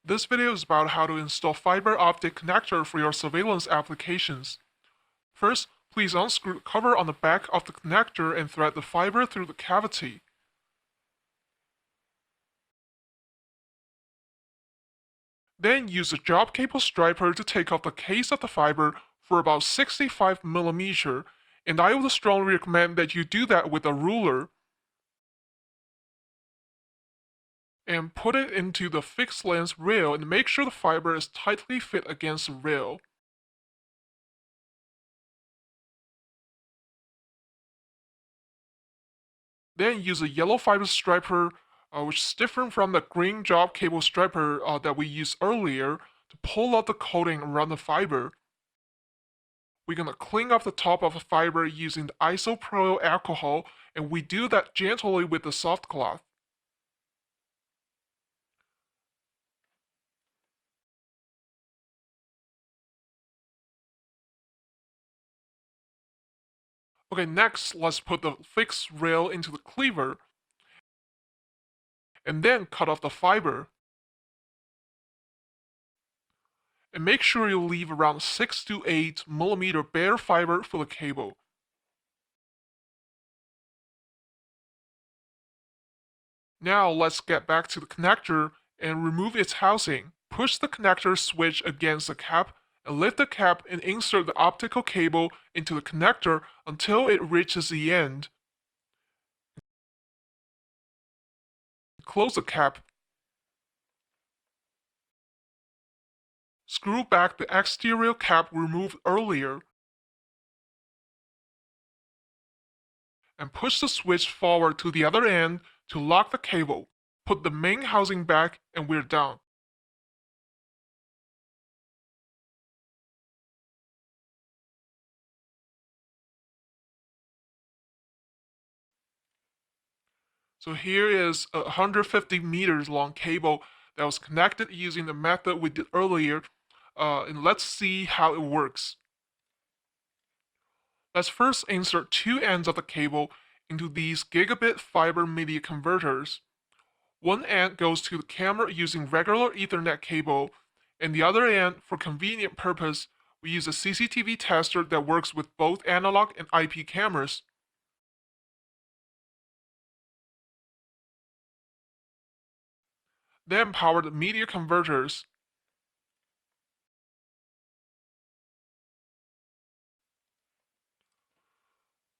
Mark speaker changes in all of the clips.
Speaker 1: This video is about how to install fiber optic connector for your surveillance applications. First, please unscrew the cover on the back of the connector and thread the fiber through the cavity. Then use a job cable striper to take off the case of the fiber for about 65mm, and I would strongly recommend that you do that with a ruler. And put it into the fixed length rail and make sure the fiber is tightly fit against the rail. Then use a yellow fiber striper, which is different from the green job cable striper that we used earlier, to pull out the coating around the fiber. We're gonna clean up the top of the fiber using the isopropyl alcohol, and we do that gently with the soft cloth. Okay, next let's put the fixed rail into the cleaver, and then cut off the fiber. And make sure you leave around 6 to 8mm bare fiber for the cable. Now let's get back to the connector and remove its housing. Push the connector switch against the cap and lift the cap and insert the optical cable into the connector until it reaches the end. Close the cap. Screw back the exterior cap removed earlier and push the switch forward to the other end to lock the cable. Put the main housing back and we're done. So here is a 150 meters long cable that was connected using the method we did earlier, and let's see how it works. Let's first insert two ends of the cable into these gigabit fiber media converters. One end goes to the camera using regular Ethernet cable, and the other end, for convenient purpose, we use a CCTV tester that works with both analog and IP cameras. Then power the media converters.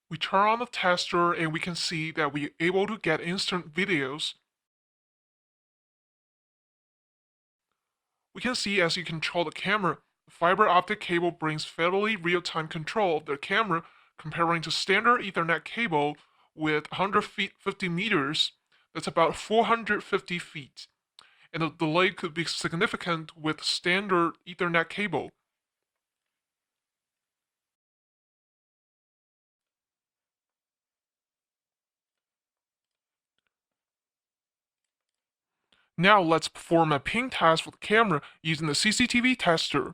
Speaker 1: We turn on the tester and we can see that we're able to get instant videos. We can see as you control the camera, the fiber optic cable brings fairly real-time control of the camera comparing to standard Ethernet cable with 150 meters, that's about 450 feet. And the delay could be significant with standard Ethernet cable. Now let's perform a ping test for the camera using the CCTV tester.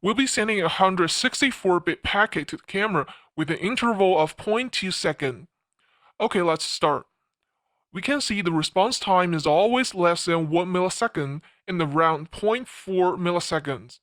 Speaker 1: We'll be sending a 164-bit packet to the camera with an interval of 0.2 seconds. Okay, let's start. We can see the response time is always less than 1 millisecond and around 0.4 milliseconds.